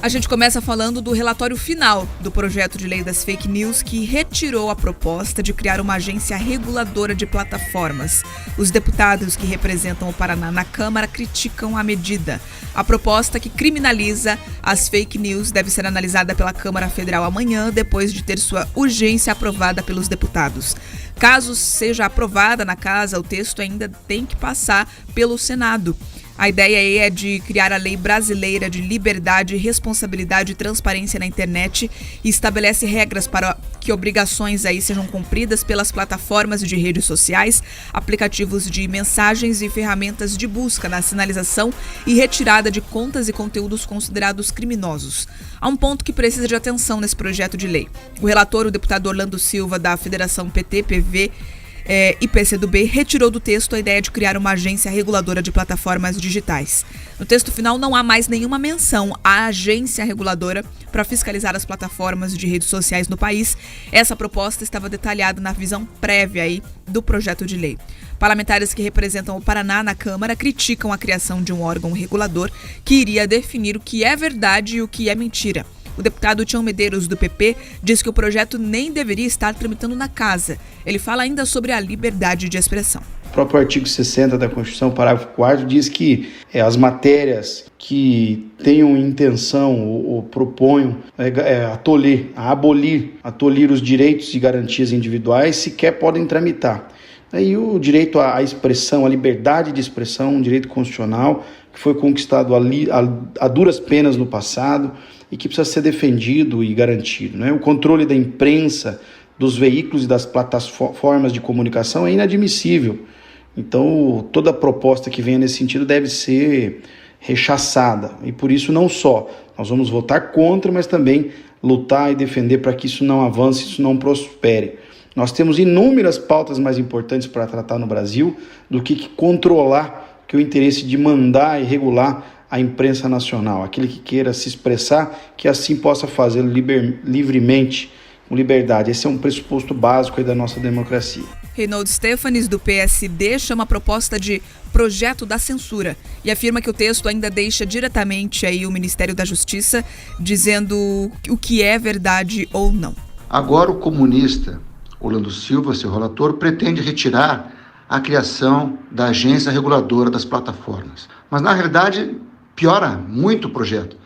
A gente começa falando do relatório final do projeto de lei das fake news, que retirou a proposta de criar uma agência reguladora de plataformas. Os deputados que representam o Paraná na Câmara criticam a medida. A proposta que criminaliza as fake news deve ser analisada pela Câmara Federal amanhã, depois de ter sua urgência aprovada pelos deputados. Caso seja aprovada na Casa, o texto ainda tem que passar pelo Senado. A ideia aí é de criar a Lei Brasileira de Liberdade, Responsabilidade e Transparência na Internet e estabelece regras para que obrigações aí sejam cumpridas pelas plataformas de redes sociais, aplicativos de mensagens e ferramentas de busca na sinalização e retirada de contas e conteúdos considerados criminosos. Há um ponto que precisa de atenção nesse projeto de lei. O relator, o deputado Orlando Silva, da Federação PT, PV e PCdoB, retirou do texto a ideia de criar uma agência reguladora de plataformas digitais. No texto final não há mais nenhuma menção à agência reguladora para fiscalizar as plataformas de redes sociais no país. Essa proposta estava detalhada na visão prévia aí do projeto de lei. Parlamentares que representam o Paraná na Câmara criticam a criação de um órgão regulador que iria definir o que é verdade e o que é mentira. O deputado Tião Medeiros, do PP, diz que o projeto nem deveria estar tramitando na Casa. Ele fala ainda sobre a liberdade de expressão. O próprio artigo 60 da Constituição, parágrafo 4º, diz que as matérias que tenham intenção ou proponham abolir os direitos e garantias individuais sequer podem tramitar. Aí o direito à expressão, à liberdade de expressão, um direito constitucional que foi conquistado a duras penas no passado e que precisa ser defendido e garantido, né? O controle da imprensa, dos veículos e das plataformas de comunicação é inadmissível. Então, toda proposta que venha nesse sentido deve ser rechaçada. E por isso não só nós vamos votar contra, mas também lutar e defender para que isso não avance, isso não prospere. Nós temos inúmeras pautas mais importantes para tratar no Brasil do que controlar o interesse de mandar e regular a imprensa nacional. Aquele que queira se expressar, que assim possa fazê-lo livremente, com liberdade. Esse é um pressuposto básico aí da nossa democracia. Reinaldo Stefanes, do PSD, chama a proposta de projeto da censura e afirma que o texto ainda deixa diretamente aí o Ministério da Justiça dizendo o que é verdade ou não. Agora o comunista Orlando Silva, seu relator, pretende retirar a criação da agência reguladora das plataformas. Mas, na realidade, piora muito o projeto,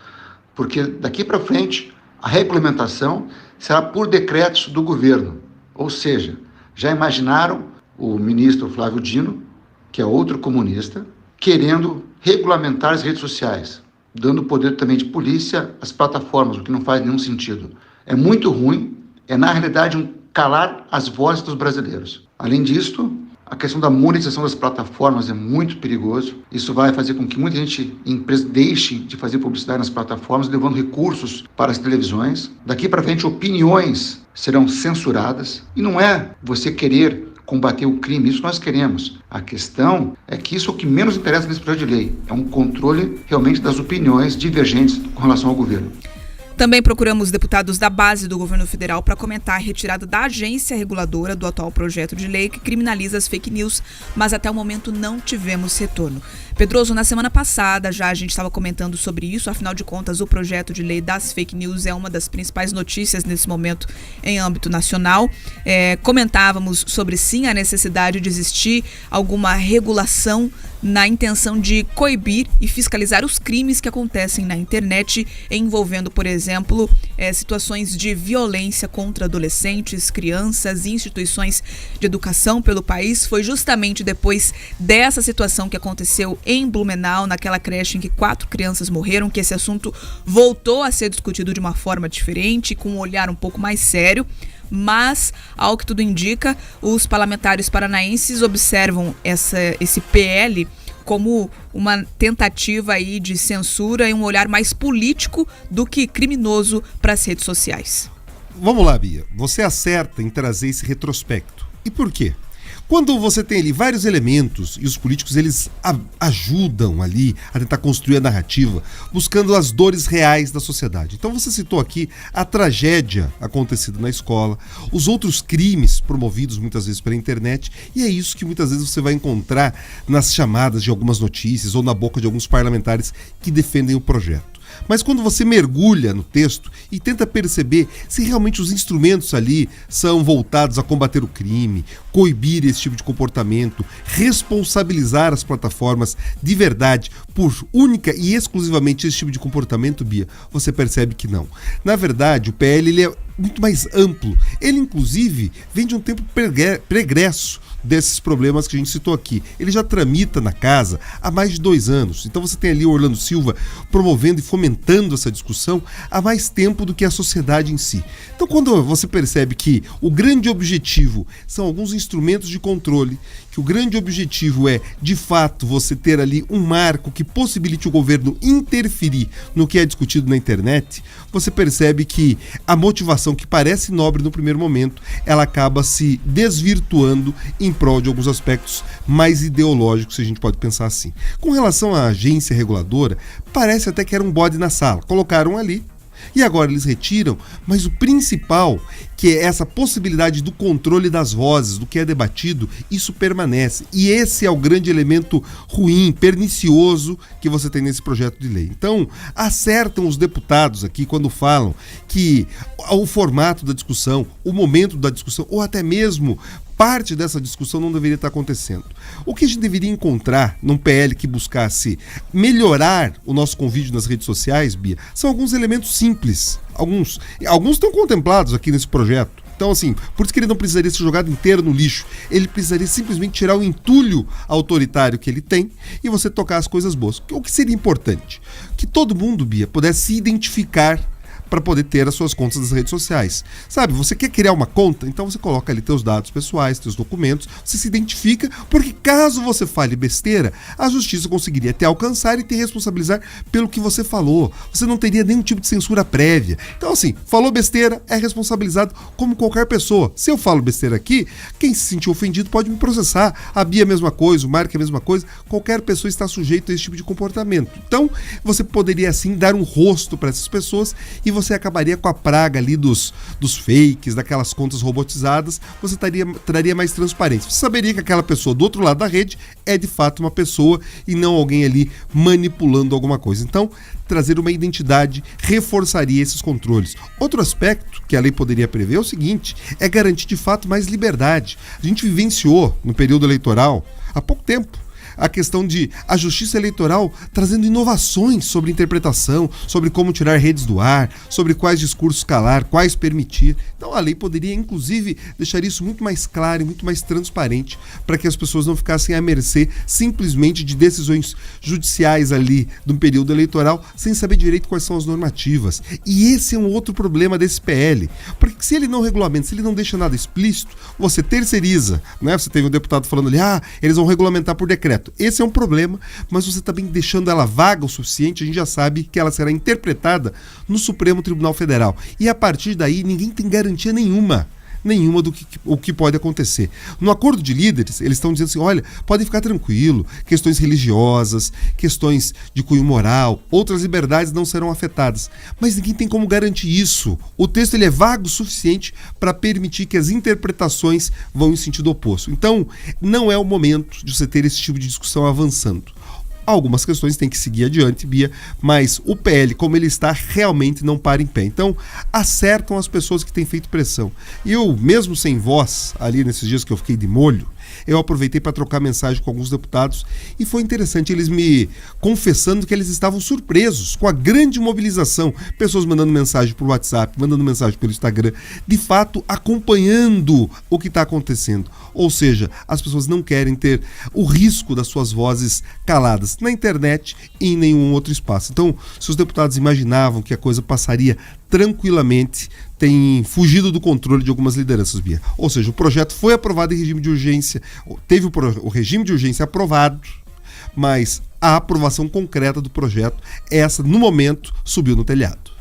porque daqui para frente a regulamentação será por decretos do governo. Ou seja, já imaginaram o ministro Flávio Dino, que é outro comunista, querendo regulamentar as redes sociais, dando poder também de polícia às plataformas, o que não faz nenhum sentido. É muito ruim, é na realidade um calar as vozes dos brasileiros. Além disso, a questão da monetização das plataformas é muito perigoso. Isso vai fazer com que muita gente e empresa deixe de fazer publicidade nas plataformas, levando recursos para as televisões. Daqui para frente, opiniões serão censuradas. E não é você querer combater o crime, isso nós queremos. A questão é que isso é o que menos interessa nesse projeto de lei. É um controle realmente das opiniões divergentes com relação ao governo. Também procuramos deputados da base do governo federal para comentar a retirada da agência reguladora do atual projeto de lei que criminaliza as fake news, mas até o momento não tivemos retorno. Pedroso, na semana passada já a gente estava comentando sobre isso, afinal de contas o projeto de lei das fake news é uma das principais notícias nesse momento em âmbito nacional. Comentávamos sobre sim a necessidade de existir alguma regulação na intenção de coibir e fiscalizar os crimes que acontecem na internet, envolvendo, por exemplo, situações de violência contra adolescentes, crianças e instituições de educação pelo país. Foi justamente depois dessa situação que aconteceu em Blumenau, naquela creche em que 4 crianças morreram, que esse assunto voltou a ser discutido de uma forma diferente, com um olhar um pouco mais sério. Mas, ao que tudo indica, os parlamentares paranaenses observam esse PL como uma tentativa aí de censura e um olhar mais político do que criminoso para as redes sociais. Vamos lá, Bia. Você acerta em trazer esse retrospecto. E por quê? Quando você tem ali vários elementos e os políticos eles ajudam ali a tentar construir a narrativa, buscando as dores reais da sociedade. Então você citou aqui a tragédia acontecida na escola, os outros crimes promovidos muitas vezes pela internet, e é isso que muitas vezes você vai encontrar nas chamadas de algumas notícias ou na boca de alguns parlamentares que defendem o projeto. Mas quando você mergulha no texto e tenta perceber se realmente os instrumentos ali são voltados a combater o crime, coibir esse tipo de comportamento, responsabilizar as plataformas de verdade por única e exclusivamente esse tipo de comportamento, Bia, você percebe que não. Na verdade, o PL ele é muito mais amplo. Ele, inclusive, vem de um tempo pregresso desses problemas que a gente citou aqui. Ele já tramita na casa há mais de 2 anos. Então você tem ali o Orlando Silva promovendo e fomentando essa discussão há mais tempo do que a sociedade em si. Então quando você percebe que o grande objetivo são alguns instrumentos de controle, que o grande objetivo é, de fato, você ter ali um marco que possibilite o governo interferir no que é discutido na internet, você percebe que a motivação que parece nobre no primeiro momento, ela acaba se desvirtuando em prol de alguns aspectos mais ideológicos, se a gente pode pensar assim. Com relação à agência reguladora, parece até que era um bode na sala. Colocaram ali, e agora eles retiram, mas o principal, que é essa possibilidade do controle das vozes, do que é debatido, isso permanece. E esse é o grande elemento ruim, pernicioso que você tem nesse projeto de lei. Então, acertam os deputados aqui quando falam que o formato da discussão, o momento da discussão, ou até mesmo parte dessa discussão não deveria estar acontecendo. O que a gente deveria encontrar num PL que buscasse melhorar o nosso convívio nas redes sociais, Bia, são alguns elementos simples. Alguns estão contemplados aqui nesse projeto. Então, assim, por isso que ele não precisaria ser jogado inteiro no lixo. Ele precisaria simplesmente tirar o entulho autoritário que ele tem e você tocar as coisas boas. O que seria importante? Que todo mundo, Bia, pudesse se identificar para poder ter as suas contas nas redes sociais. Sabe, você quer criar uma conta? Então você coloca ali teus dados pessoais, teus documentos, você se identifica, porque caso você fale besteira, a justiça conseguiria te alcançar e te responsabilizar pelo que você falou. Você não teria nenhum tipo de censura prévia. Então assim, falou besteira, é responsabilizado como qualquer pessoa. Se eu falo besteira aqui, quem se sentir ofendido pode me processar. A Bia é a mesma coisa, o Marco é a mesma coisa, qualquer pessoa está sujeita a esse tipo de comportamento. Então, você poderia assim dar um rosto para essas pessoas e você acabaria com a praga ali dos fakes, daquelas contas robotizadas, você traria mais transparência. Você saberia que aquela pessoa do outro lado da rede é de fato uma pessoa e não alguém ali manipulando alguma coisa. Então, trazer uma identidade reforçaria esses controles. Outro aspecto que a lei poderia prever é o seguinte, é garantir de fato mais liberdade. A gente vivenciou no período eleitoral, há pouco tempo, a questão de a justiça eleitoral trazendo inovações sobre interpretação, sobre como tirar redes do ar, sobre quais discursos calar, quais permitir. Então a lei poderia, inclusive, deixar isso muito mais claro e muito mais transparente para que as pessoas não ficassem à mercê simplesmente de decisões judiciais ali de um período eleitoral sem saber direito quais são as normativas. E esse é um outro problema desse PL, porque se ele não regulamenta, se ele não deixa nada explícito, você terceiriza, né? Você teve um deputado falando ali, eles vão regulamentar por decreto. Esse é um problema, mas você também deixando ela vaga o suficiente, a gente já sabe que ela será interpretada no Supremo Tribunal Federal. E a partir daí, ninguém tem garantia nenhuma do que pode acontecer. No acordo de líderes, eles estão dizendo assim, olha, podem ficar tranquilo, questões religiosas, questões de cunho moral, outras liberdades não serão afetadas. Mas ninguém tem como garantir isso. O texto ele é vago o suficiente para permitir que as interpretações vão em sentido oposto. Então, não é o momento de você ter esse tipo de discussão avançando. Algumas questões têm que seguir adiante, Bia, mas o PL, como ele está, realmente não para em pé. Então, acertam as pessoas que têm feito pressão. E eu, mesmo sem voz, ali nesses dias que eu fiquei de molho, eu aproveitei para trocar mensagem com alguns deputados e foi interessante eles me confessando que eles estavam surpresos com a grande mobilização, pessoas mandando mensagem por WhatsApp, mandando mensagem pelo Instagram, de fato acompanhando o que está acontecendo. Ou seja, as pessoas não querem ter o risco das suas vozes caladas na internet e em nenhum outro espaço. Então, se os deputados imaginavam que a coisa passaria tranquilamente, tem fugido do controle de algumas lideranças, Bia. Ou seja, o projeto foi aprovado em regime de urgência, teve o regime de urgência aprovado, mas a aprovação concreta do projeto, essa, no momento, subiu no telhado.